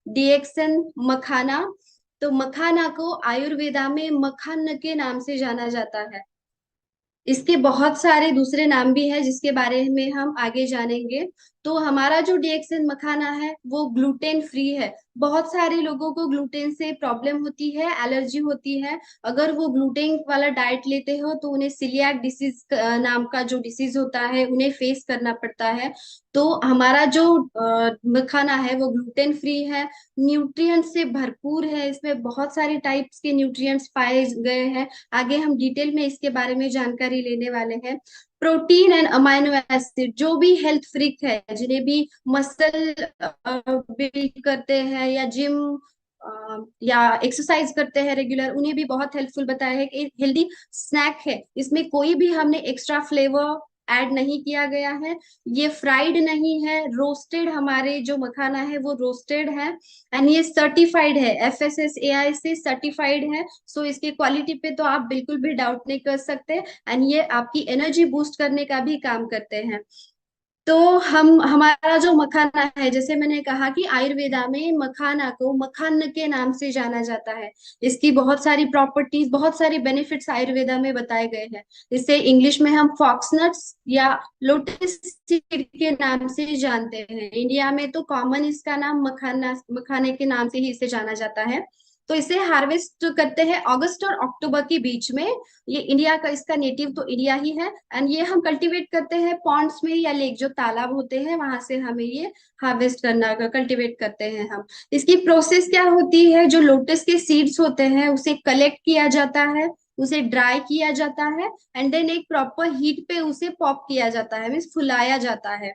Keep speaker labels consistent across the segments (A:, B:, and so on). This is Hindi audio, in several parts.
A: डिएक्सन मखाना। तो मखाना को आयुर्वेदा में मखान के नाम से जाना जाता है। इसके बहुत सारे दूसरे नाम भी है जिसके बारे में हम आगे जानेंगे। तो हमारा जो डीएक्सन मखाना है वो ग्लूटेन फ्री है। बहुत सारे लोगों को ग्लूटेन से प्रॉब्लम होती है, एलर्जी होती है। अगर वो ग्लूटेन वाला डाइट लेते हो तो उन्हें सिलियाक डिसीज नाम का जो डिसीज होता है उन्हें फेस करना पड़ता है। तो हमारा जो मखाना है वो ग्लूटेन फ्री है, न्यूट्रिएंट से भरपूर है। इसमें बहुत सारे टाइप्स के न्यूट्रिएंट्स पाए गए हैं। आगे हम डिटेल में इसके बारे में जानकारी लेने वाले हैं। प्रोटीन एंड अमाइनो एसिड, जो भी हेल्थ फ्रीक है, जिन्हें भी मसल बिल्ड करते हैं या जिम या एक्सरसाइज करते हैं रेगुलर, उन्हें भी बहुत हेल्पफुल बताया है कि हेल्दी स्नैक है। इसमें कोई भी हमने एक्स्ट्रा फ्लेवर ऐड नहीं किया गया है। ये फ्राइड नहीं है, रोस्टेड। हमारे जो मखाना है वो रोस्टेड है। एंड ये सर्टिफाइड है, FSSAI से सर्टिफाइड है। सो इसकी क्वालिटी पे तो आप बिल्कुल भी डाउट नहीं कर सकते। एंड ये आपकी एनर्जी बूस्ट करने का भी काम करते हैं। तो हम हमारा जो मखाना है, जैसे मैंने कहा कि आयुर्वेदा में मखाना को मखान के नाम से जाना जाता है। इसकी बहुत सारी प्रॉपर्टीज, बहुत सारे बेनिफिट्स आयुर्वेदा में बताए गए हैं। इसे इंग्लिश में हम फॉक्सनट्स या लोटस सीड के नाम से जानते हैं। इंडिया में तो कॉमन इसका नाम मखाने के नाम से ही इसे जाना जाता है। तो इसे हार्वेस्ट करते हैं अगस्त और अक्टूबर के बीच में। ये इंडिया का, इसका नेटिव तो इंडिया ही है। एंड ये हम कल्टीवेट करते हैं पॉन्ड्स में या लेक, जो तालाब होते हैं वहां से हमें ये हार्वेस्ट करना, कल्टीवेट करते हैं हम। इसकी प्रोसेस क्या होती है? जो लोटस के सीड्स होते हैं उसे कलेक्ट किया जाता है, उसे ड्राई किया जाता है, एंड देन एक प्रॉपर हीट पे उसे पॉप किया जाता है, मीन्स फुलाया जाता है।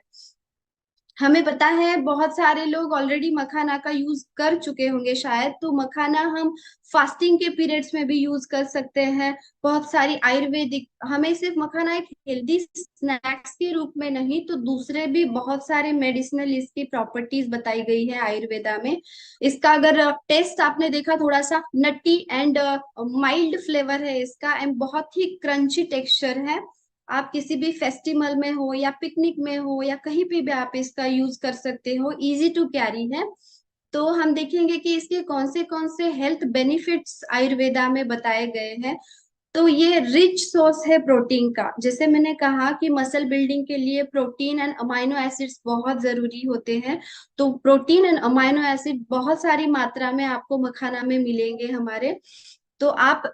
A: हमें पता है बहुत सारे लोग ऑलरेडी मखाना का यूज कर चुके होंगे शायद। तो मखाना हम फास्टिंग के पीरियड्स में भी यूज कर सकते हैं। बहुत सारी आयुर्वेदिक, हमें सिर्फ मखाना एक हेल्दी स्नैक्स के रूप में नहीं, तो दूसरे भी बहुत सारे मेडिसिनल इसकी प्रॉपर्टीज बताई गई है आयुर्वेदा में। इसका अगर टेस्ट आपने देखा, थोड़ा सा नट्टी एंड माइल्ड फ्लेवर है इसका, एंड बहुत ही क्रंची टेक्सचर है। आप किसी भी फेस्टिवल में हो या पिकनिक में हो या कहीं पे भी आप इसका यूज कर सकते हो, इजी टू कैरी है। तो हम देखेंगे कि इसके कौन से हेल्थ बेनिफिट्स आयुर्वेदा में बताए गए हैं। तो ये रिच सोर्स है प्रोटीन का। जैसे मैंने कहा कि मसल बिल्डिंग के लिए प्रोटीन एंड अमाइनो एसिड्स बहुत जरूरी होते हैं। तो प्रोटीन एंड अमाइनो एसिड बहुत सारी मात्रा में आपको मखाना में मिलेंगे हमारे। तो आप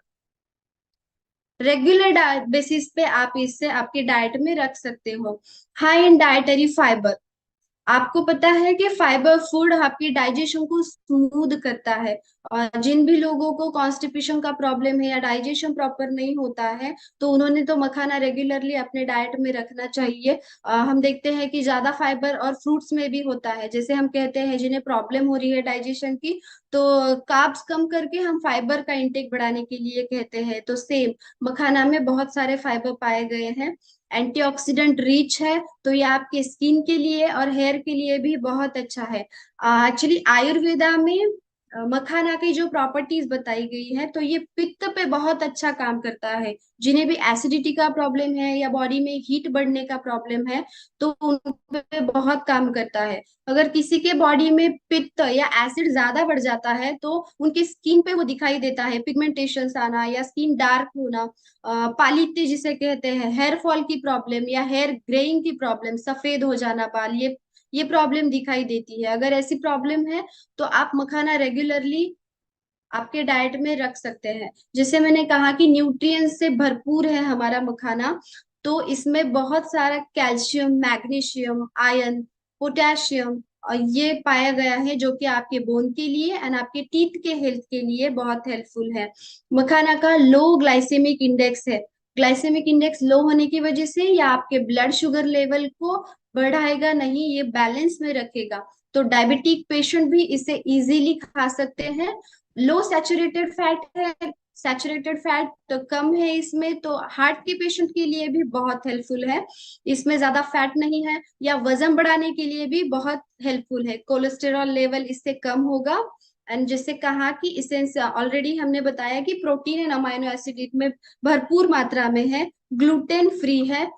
A: रेगुलर बेसिस पे आप इससे आपके डाइट में रख सकते हो। हाई इन डाइटरी फाइबर, आपको पता है कि फाइबर फूड आपकी डाइजेशन को स्मूथ करता है। और जिन भी लोगों को कॉन्स्टिपेशन का प्रॉब्लम है या डाइजेशन प्रॉपर नहीं होता है, तो उन्होंने तो मखाना रेगुलरली अपने डाइट में रखना चाहिए। हम देखते हैं कि ज्यादा फाइबर और फ्रूट्स में भी होता है। जैसे हम कहते हैं जिन्हें प्रॉब्लम हो रही है डाइजेशन की, तो कार्ब्स कम करके हम फाइबर का इंटेक बढ़ाने के लिए कहते हैं। तो सेम मखाना में बहुत सारे फाइबर पाए गए हैं। एंटीऑक्सीडेंट रिच है, तो ये आपके स्किन के लिए और हेयर के लिए भी बहुत अच्छा है। एक्चुअली आयुर्वेदा में मखाना की जो प्रॉपर्टीज बताई गई है, तो ये पित्त पे बहुत अच्छा काम करता है। जिन्हें भी एसिडिटी का प्रॉब्लम है या बॉडी में हीट बढ़ने का प्रॉब्लम है, तो उन पे बहुत काम करता है। अगर किसी के बॉडी में पित्त या एसिड ज्यादा बढ़ जाता है तो उनकी स्किन पे वो दिखाई देता है, पिगमेंटेशन आना या स्किन डार्क होना, पालीते जिसे कहते हैं, हेयर फॉल की प्रॉब्लम या हेयर ग्रेइंग की प्रॉब्लम, सफेद हो जाना बाल, ये प्रॉब्लम दिखाई देती है। अगर ऐसी प्रॉब्लम है तो आप मखाना रेगुलरली आपके डाइट में रख सकते हैं। जैसे मैंने कहा कि न्यूट्रिएंट्स से भरपूर है हमारा मखाना। तो इसमें बहुत सारा कैल्शियम, मैग्नीशियम, आयरन, पोटेशियम और ये पाया गया है, जो कि आपके बोन के लिए एंड आपके टीथ के हेल्थ के लिए बहुत हेल्पफुल है। मखाना का लो ग्लाइसेमिक इंडेक्स है। ग्लाइसेमिक इंडेक्स लो होने की वजह से ये आपके ब्लड शुगर लेवल को बढ़ाएगा नहीं, ये बैलेंस में रखेगा। तो डायबिटिक पेशेंट भी इसे इजीली खा सकते हैं। लो सैचुरेटेड फैट है, सैचुरेटेड फैट तो कम है इसमें, तो हार्ट के पेशेंट के लिए भी बहुत हेल्पफुल है। इसमें ज्यादा फैट नहीं है। या वजन बढ़ाने के लिए भी बहुत हेल्पफुल है, कोलेस्टेरॉल लेवल इससे कम होगा। एंड जैसे कहा कि इसे ऑलरेडी हमने बताया कि प्रोटीन एंड अमाइनो एसिड इसमें भरपूर मात्रा में है, ग्लूटेन फ्री है।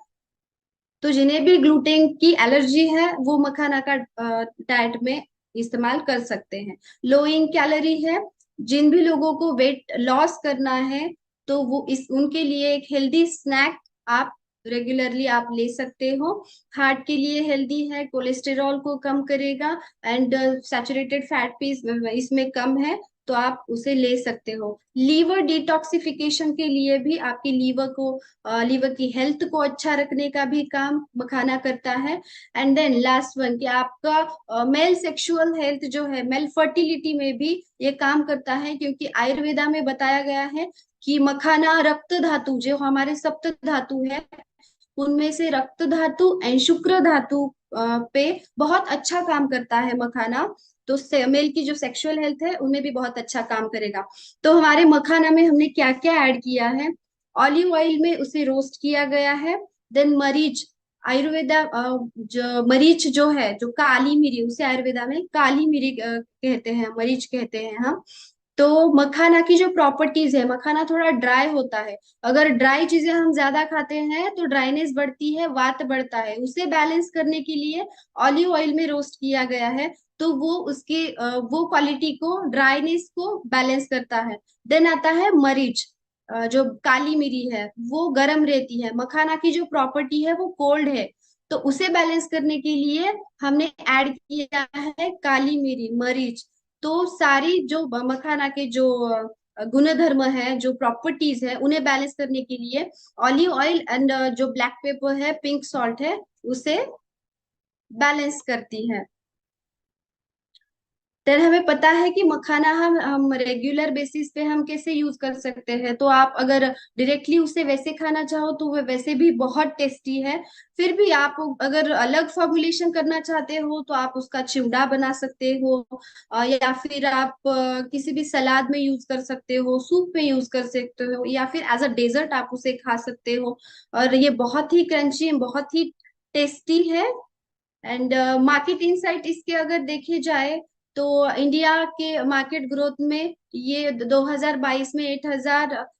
A: तो जिन्हें भी ग्लूटेन की एलर्जी है वो मखाना का डाइट में इस्तेमाल कर सकते हैं। लो इन कैलोरी है, जिन भी लोगों को वेट लॉस करना है तो वो इस उनके लिए एक हेल्दी स्नैक आप रेगुलरली आप ले सकते हो। हार्ट के लिए हेल्दी है, कोलेस्टेरॉल को कम करेगा एंड सैचुरेटेड फैट भी इसमें कम है, तो आप उसे ले सकते हो। लीवर डिटॉक्सिफिकेशन के लिए भी आपके लीवर की हेल्थ को अच्छा रखने का भी काम मखाना करता है। एंड देन लास्ट वन कि आपका मेल सेक्सुअल हेल्थ जो है, मेल फर्टिलिटी में भी ये काम करता है, क्योंकि आयुर्वेदा में बताया गया है कि मखाना रक्त धातु जो हमारे सप्त धातु है उनमें से रक्त धातु एंड शुक्र धातु पे बहुत अच्छा काम करता है मखाना। तो मेल की जो सेक्सुअल हेल्थ है उनमें भी बहुत अच्छा काम करेगा। तो हमारे मखाना में हमने क्या क्या ऐड किया है, ऑलिव ऑयल में उसे रोस्ट किया गया है। देन मरीच, आयुर्वेदा जो मरीच जो है, जो काली मिरी, उसे आयुर्वेदा में काली मिरी कहते हैं, मरीच कहते हैं हम। तो मखाना की जो प्रॉपर्टीज है, मखाना थोड़ा ड्राई होता है, अगर ड्राई चीजें हम ज्यादा खाते हैं तो ड्राइनेस बढ़ती है, वात बढ़ता है, उसे बैलेंस करने के लिए ऑलिव ऑयल में रोस्ट किया गया है। तो वो उसकी वो क्वालिटी को, ड्राइनेस को बैलेंस करता है। देन आता है मरीच, जो काली मिरी है वो गर्म रहती है, मखाना की जो प्रॉपर्टी है वो कोल्ड है, तो उसे बैलेंस करने के लिए हमने ऐड किया है काली मिरी, मरीच। तो सारी जो मखाना के जो गुणधर्म है, जो प्रॉपर्टीज है, उन्हें बैलेंस करने के लिए ऑलिव ऑयल एंड जो ब्लैक पेपर है, पिंक सॉल्ट है, उसे बैलेंस करती है। तर हमें पता है कि मखाना हम रेगुलर बेसिस पे हम कैसे यूज कर सकते हैं। तो आप अगर डायरेक्टली उसे वैसे खाना चाहो तो वह वैसे भी बहुत टेस्टी है। फिर भी आप अगर अलग फॉर्मुलेशन करना चाहते हो तो आप उसका चिवड़ा बना सकते हो, या फिर आप किसी भी सलाद में यूज कर सकते हो, सूप में यूज कर सकते हो, या फिर एज अ डेजर्ट आप उसे खा सकते हो। और ये बहुत ही क्रंची, बहुत ही टेस्टी है। एंड मार्केट इनसाइट इसके अगर देखे जाए तो इंडिया के मार्केट ग्रोथ में ये 2022 में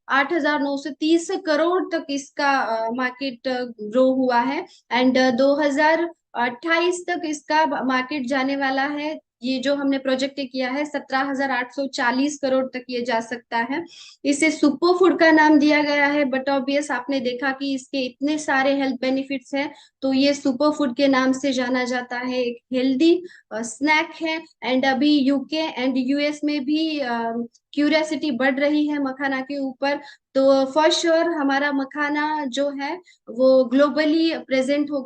A: 8,930 करोड़ तक इसका मार्केट ग्रो हुआ है। एंड 2028 तक इसका मार्केट जाने वाला है, ये जो हमने प्रोजेक्ट किया है 17,840 करोड़ तक ये जा सकता है। इसे सुपर फूड का नाम दिया गया है, बट ऑब्वियस आपने देखा कि इसके इतने सारे हेल्थ बेनिफिट्स हैं, तो ये सुपर फूड के नाम से जाना जाता है, एक हेल्दी स्नैक है। एंड अभी यूके एंड यूएस में भी क्यूरियोसिटी बढ़ रही है मखाना के ऊपर। तो फॉर श्योर हमारा मखाना जो है वो ग्लोबली प्रेजेंट होगा।